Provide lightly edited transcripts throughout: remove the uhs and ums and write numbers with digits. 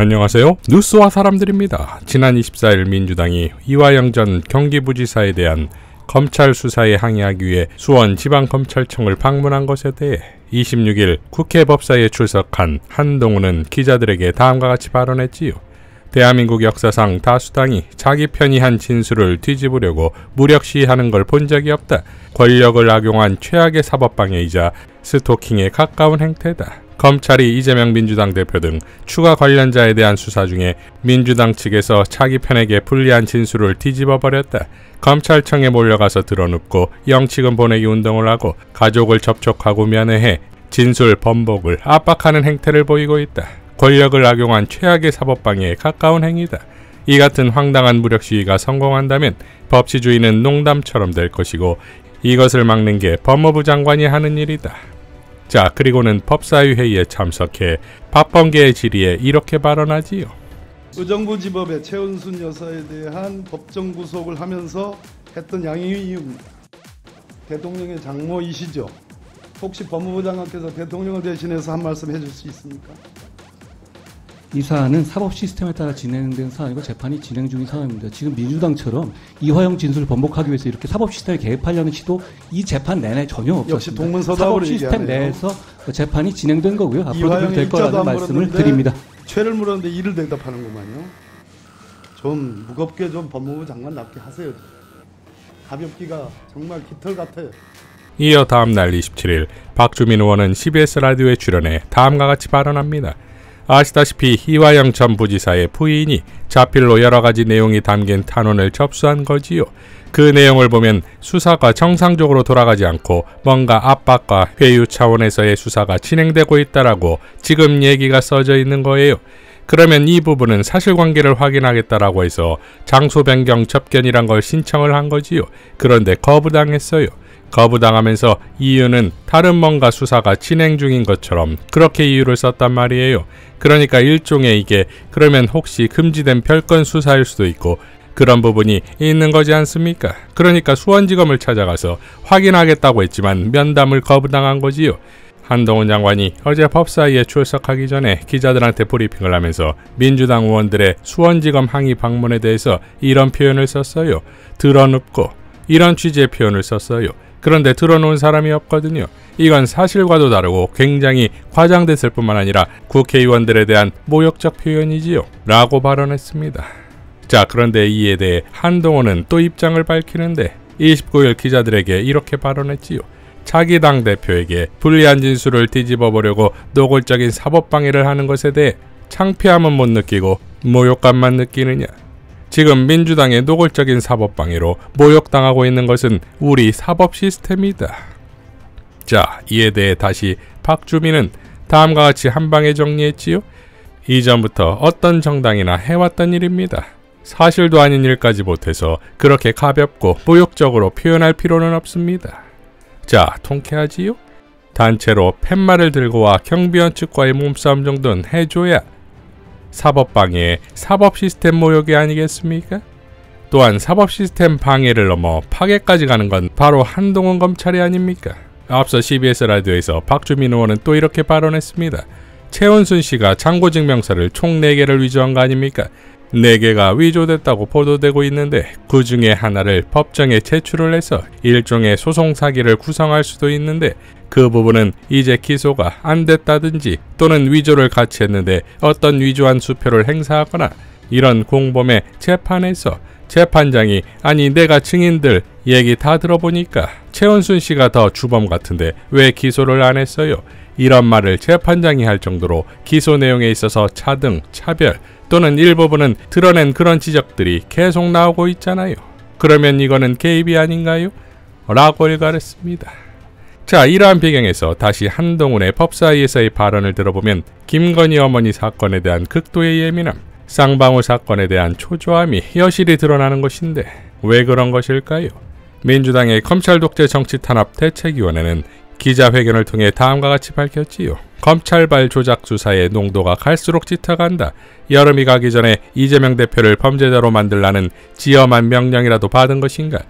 안녕하세요. 뉴스와 사람들입니다. 지난 24일 민주당이 이화영 전 경기부지사에 대한 검찰 수사에 항의하기 위해 수원지방검찰청을 방문한 것에 대해 26일 국회 법사위에 출석한 한동훈은 기자들에게 다음과 같이 발언했지요. 대한민국 역사상 다수당이 자기 편이 한 진술을 뒤집으려고 무력 시위하는 걸 본 적이 없다. 권력을 악용한 최악의 사법방해이자 스토킹에 가까운 행태다. 검찰이 이재명 민주당 대표 등 추가 관련자에 대한 수사 중에 민주당 측에서 자기 편에게 불리한 진술을 뒤집어버렸다. 검찰청에 몰려가서 드러눕고 영치금 보내기 운동을 하고 가족을 접촉하고 면회해 진술 번복을 압박하는 행태를 보이고 있다. 권력을 악용한 최악의 사법방해에 가까운 행위다. 이 같은 황당한 무력 시위가 성공한다면 법치주의는 농담처럼 될 것이고 이것을 막는 게 법무부 장관이 하는 일이다. 자, 그리고는 법사위 회의에 참석해 박범계의 질의에 이렇게 발언하지요. 의정부지법의 최은순 여사에 대한 법정 구속을 하면서 했던 양형이유입니다. 대통령의 장모이시죠. 혹시 법무부 장관께서 대통령을 대신해서 한 말씀 해줄 수 있습니까? 이 사안은 사법 시스템에 따라 진행된 사안이고 재판이 진행 중인 사안입니다. 지금 민주당처럼 이화영 진술을 번복하기 위해서 이렇게 사법 시스템에 개입하려는 시도 이 재판 내내 전혀 없었습니다. 역시 동문서답으로 사법 시스템 얘기하네요. 내에서 재판이 진행된 거고요. 앞으로도 될 거라는 말씀을 드립니다. 죄를 물었는데 이를 대답하는구만요. 좀 무겁게 좀 법무부 장관답게 하세요. 가볍기가 정말 깃털 같아요. 이어 다음날 27일 박주민 의원은 CBS 라디오에 출연해 다음과 같이 발언합니다. 아시다시피 이화영 전 부지사의 부인이 자필로 여러가지 내용이 담긴 탄원을 접수한 거지요. 그 내용을 보면 수사가 정상적으로 돌아가지 않고 뭔가 압박과 회유 차원에서의 수사가 진행되고 있다라고 지금 얘기가 써져 있는 거예요. 그러면 이 부분은 사실관계를 확인하겠다라고 해서 장소 변경 접견이란 걸 신청을 한 거지요. 그런데 거부당했어요. 거부당하면서 이유는 다른 뭔가 수사가 진행 중인 것처럼 그렇게 이유를 썼단 말이에요. 그러니까 일종의 이게 그러면 혹시 금지된 별건 수사일 수도 있고 그런 부분이 있는 거지 않습니까? 그러니까 수원지검을 찾아가서 확인하겠다고 했지만 면담을 거부당한 거지요. 한동훈 장관이 어제 법사위에 출석하기 전에 기자들한테 브리핑을 하면서 민주당 의원들의 수원지검 항의 방문에 대해서 이런 표현을 썼어요. 드러눕고 이런 취지의 표현을 썼어요. 그런데 들어놓은 사람이 없거든요. 이건 사실과도 다르고 굉장히 과장됐을 뿐만 아니라 국회의원들에 대한 모욕적 표현이지요. 라고 발언했습니다. 자, 그런데 이에 대해 한동훈은 또 입장을 밝히는데 29일 기자들에게 이렇게 발언했지요. 자기 당 대표에게 불리한 진술을 뒤집어보려고 노골적인 사법방해를 하는 것에 대해 창피함은 못 느끼고 모욕감만 느끼느냐. 지금 민주당의 노골적인 사법방해로 모욕당하고 있는 것은 우리 사법 시스템이다. 자, 이에 대해 다시 박주민은 다음과 같이 한방에 정리했지요. 이전부터 어떤 정당이나 해왔던 일입니다. 사실도 아닌 일까지 못해서 그렇게 가볍고 모욕적으로 표현할 필요는 없습니다. 자, 통쾌하지요? 단체로 팻말을 들고 와 경비원 측과의 몸싸움 정도는 해줘야 사법방해, 사법 시스템 모욕이 아니겠습니까? 또한 사법 시스템 방해를 넘어 파괴까지 가는 건 바로 한동훈 검찰이 아닙니까? 앞서 CBS 라디오에서 박주민 의원은 또 이렇게 발언했습니다. 최은순 씨가 장고증명서를 총 4개를 위조한 거 아닙니까? 4개가 위조됐다고 보도되고 있는데 그 중에 하나를 법정에 제출을 해서 일종의 소송 사기를 구성할 수도 있는데 그 부분은 이제 기소가 안 됐다든지 또는 위조를 같이 했는데 어떤 위조한 수표를 행사하거나 이런 공범의 재판에서 재판장이 아니 내가 증인들 얘기 다 들어보니까 최은순 씨가 더 주범 같은데 왜 기소를 안 했어요? 이런 말을 재판장이 할 정도로 기소 내용에 있어서 차등, 차별 또는 일부분은 드러낸 그런 지적들이 계속 나오고 있잖아요. 그러면 이거는 개입이 아닌가요? 라고 일갈했습니다. 자, 이러한 배경에서 다시 한동훈의 법사위에서의 발언을 들어보면 김건희 어머니 사건에 대한 극도의 예민함, 쌍방울 사건에 대한 초조함이 여실히 드러나는 것인데 왜 그런 것일까요? 민주당의 검찰 독재 정치 탄압 대책위원회는 기자회견을 통해 다음과 같이 밝혔지요. 검찰발 조작 수사의 농도가 갈수록 짙어간다. 여름이 가기 전에 이재명 대표를 범죄자로 만들라는 지엄한 명령이라도 받은 것인가?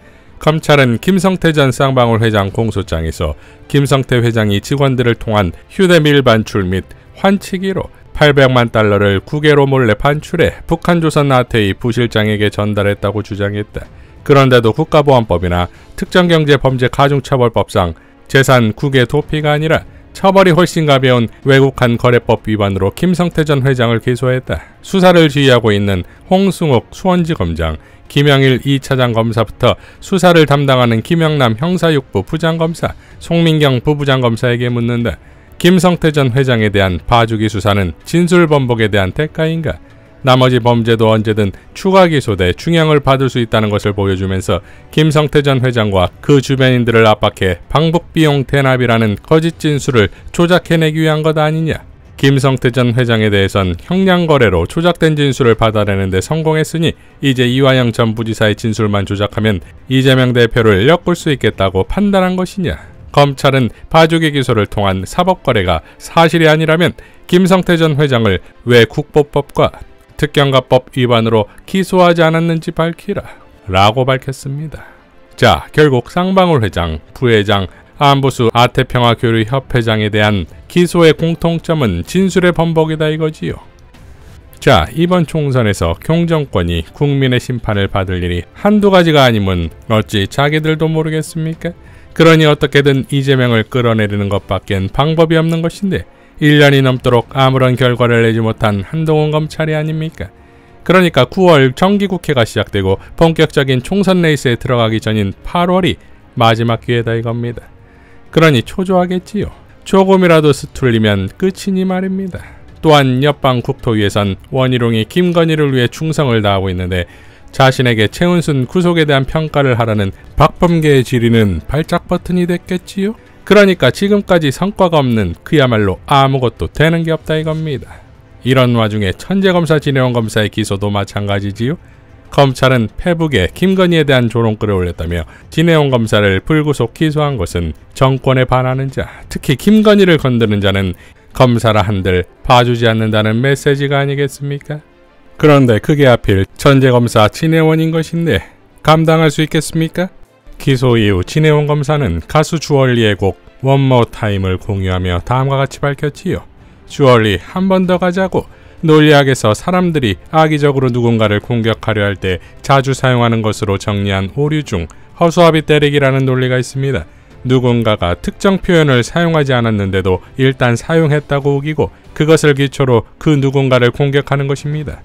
검찰은 김성태 전 쌍방울 회장 공소장에서 김성태 회장이 직원들을 통한 휴대밀 반출 및 환치기로 $800만 달러를 국외로 몰래 반출해 북한조선 나태위 부실장에게 전달했다고 주장했다. 그런데도 국가보안법이나 특정경제범죄가중처벌법상 재산 국외 도피가 아니라 처벌이 훨씬 가벼운 외국한 거래법 위반으로 김성태 전 회장을 기소했다. 수사를 지휘하고 있는 홍승욱 수원지검장, 김영일 2차장 검사부터 수사를 담당하는 김영남 형사육부 부장검사, 송민경 부부장검사에게 묻는다. 김성태 전 회장에 대한 봐주기 수사는 진술번복에 대한 대가인가? 나머지 범죄도 언제든 추가 기소돼 중형을 받을 수 있다는 것을 보여주면서 김성태 전 회장과 그 주변인들을 압박해 방북비용 대납이라는 거짓 진술을 조작해내기 위한 것 아니냐. 김성태 전 회장에 대해선 형량거래로 조작된 진술을 받아내는 데 성공했으니 이제 이화영 전 부지사의 진술만 조작하면 이재명 대표를 엮을 수 있겠다고 판단한 것이냐. 검찰은 봐주기 기소를 통한 사법거래가 사실이 아니라면 김성태 전 회장을 왜 국보법과 특경가법 위반으로 기소하지 않았는지 밝히라 라고 밝혔습니다. 자, 결국 쌍방울 회장, 부회장, 안보수 아태평화교류협회장에 대한 기소의 공통점은 진술의 번복이다 이거지요. 자, 이번 총선에서 경정권이 국민의 심판을 받을 일이 한두 가지가 아니면 어찌 자기들도 모르겠습니까? 그러니 어떻게든 이재명을 끌어내리는 것밖엔 방법이 없는 것인데 1년이 넘도록 아무런 결과를 내지 못한 한동훈 검찰이 아닙니까? 그러니까 9월 정기국회가 시작되고 본격적인 총선 레이스에 들어가기 전인 8월이 마지막 기회다 이겁니다. 그러니 초조하겠지요. 조금이라도 스툴리면 끝이니 말입니다. 또한 옆방 국토위에선 원희룡이 김건희를 위해 충성을 다하고 있는데 자신에게 최은순 구속에 대한 평가를 하라는 박범계의 질의는 발작 버튼이 됐겠지요. 그러니까 지금까지 성과가 없는 그야말로 아무것도 되는 게 없다 이겁니다. 이런 와중에 천재검사 진해원 검사의 기소도 마찬가지지요. 검찰은 페북에 김건희에 대한 조롱글을 올렸다며 진해원 검사를 불구속 기소한 것은 정권에 반하는 자, 특히 김건희를 건드는 자는 검사라 한들 봐주지 않는다는 메시지가 아니겠습니까? 그런데 그게 하필 천재검사 진해원인 것인데 감당할 수 있겠습니까? 기소 이후 진해원 검사는 가수 주얼리의 곡 One More Time을 공유하며 다음과 같이 밝혔지요. 주얼리 한 번 더 가자고. 논리학에서 사람들이 악의적으로 누군가를 공격하려 할 때 자주 사용하는 것으로 정리한 오류 중 허수아비 때리기라는 논리가 있습니다. 누군가가 특정 표현을 사용하지 않았는데도 일단 사용했다고 우기고 그것을 기초로 그 누군가를 공격하는 것입니다.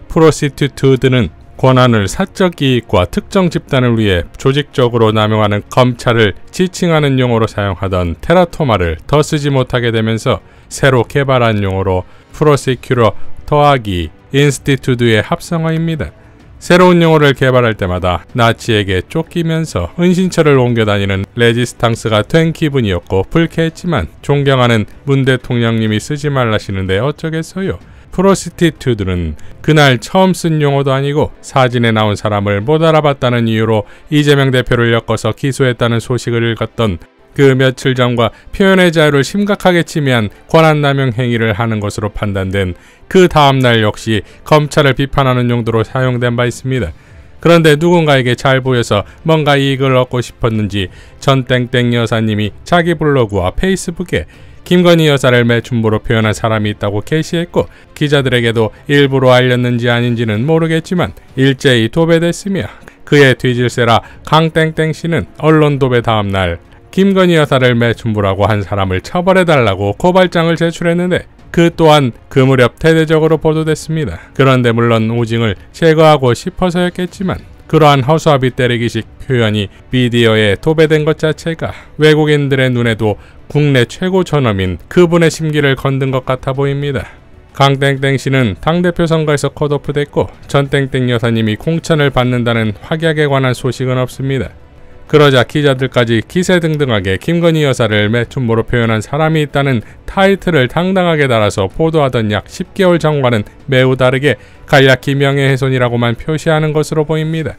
프로스티튜드는 권한을 사적 이익과 특정 집단을 위해 조직적으로 남용하는 검찰을 지칭하는 용어로 사용하던 테라토마를 더 쓰지 못하게 되면서 새로 개발한 용어로 프로시큐러 더하기 인스티튜드의 합성어입니다. 새로운 용어를 개발할 때마다 나치에게 쫓기면서 은신처를 옮겨다니는 레지스탕스가 된 기분이었고 불쾌했지만 존경하는 문 대통령님이 쓰지 말라시는데 어쩌겠어요. 프로스티튜드는 그날 처음 쓴 용어도 아니고 사진에 나온 사람을 못 알아봤다는 이유로 이재명 대표를 엮어서 기소했다는 소식을 읽었던 그 며칠 전과 표현의 자유를 심각하게 침해한 권한남용 행위를 하는 것으로 판단된 그 다음날 역시 검찰을 비판하는 용도로 사용된 바 있습니다. 그런데 누군가에게 잘 보여서 뭔가 이익을 얻고 싶었는지 전땡땡 여사님이 자기 블로그와 페이스북에 김건희 여사를 매춘부로 표현한 사람이 있다고 게시했고 기자들에게도 일부러 알렸는지 아닌지는 모르겠지만 일제히 도배됐으며 그의 뒤질세라 강땡땡씨는 언론 도배 다음날 김건희 여사를 매춘부라고 한 사람을 처벌해달라고 고발장을 제출했는데 그 또한 그 무렵 대대적으로 보도됐습니다. 그런데 물론 오징을 제거하고 싶어서였겠지만 그러한 허수아비 때리기식 표현이 미디어에 도배된 것 자체가 외국인들의 눈에도 국내 최고 존엄인 그분의 심기를 건든 것 같아 보입니다. 강땡땡 씨는 당대표 선거에서 컷오프 됐고 전땡땡 여사님이 공천을 받는다는 확약에 관한 소식은 없습니다. 그러자 기자들까지 기세등등하게 김건희 여사를 매춘부로 표현한 사람이 있다는 타이틀을 당당하게 달아서 보도하던 약 10개월 전과는 매우 다르게 간략히 명예훼손이라고만 표시하는 것으로 보입니다.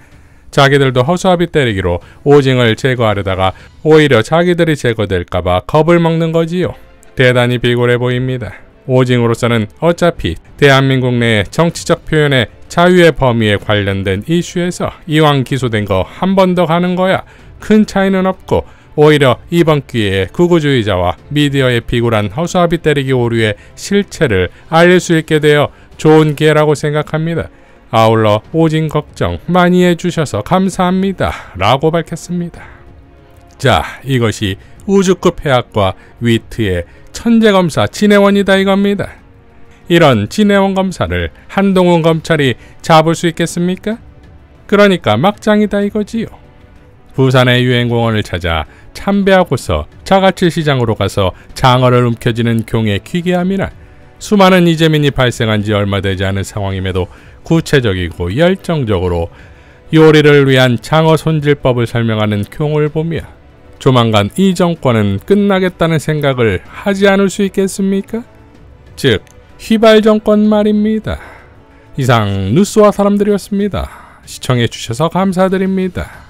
자기들도 허수아비 때리기로 오징을 제거하려다가 오히려 자기들이 제거될까봐 겁을 먹는 거지요. 대단히 비굴해 보입니다. 오징으로서는 어차피 대한민국 내의 정치적 표현의 자유의 범위에 관련된 이슈에서 이왕 기소된 거 한 번 더 가는 거야 큰 차이는 없고 오히려 이번 기회에 극우주의자와 미디어의 비굴한 허수아비 때리기 오류의 실체를 알릴 수 있게 되어 좋은 기회라고 생각합니다. 아울러 오진 걱정 많이 해주셔서 감사합니다. 라고 밝혔습니다. 자, 이것이 우주급 해학과 위트의 천재검사 진해원이다 이겁니다. 이런 진해원 검사를 한동훈 검찰이 잡을 수 있겠습니까? 그러니까 막장이다 이거지요. 부산의 유행공원을 찾아 참배하고서 자갈치 시장으로 가서 장어를 움켜쥐는 경의 기괴함이나 수많은 이재민이 발생한 지 얼마 되지 않은 상황임에도 구체적이고 열정적으로 요리를 위한 장어 손질법을 설명하는 경을 보며 조만간 이 정권은 끝나겠다는 생각을 하지 않을 수 있겠습니까? 즉, 휘발 정권 말입니다. 이상 뉴스와 사람들이었습니다. 시청해 주셔서 감사드립니다.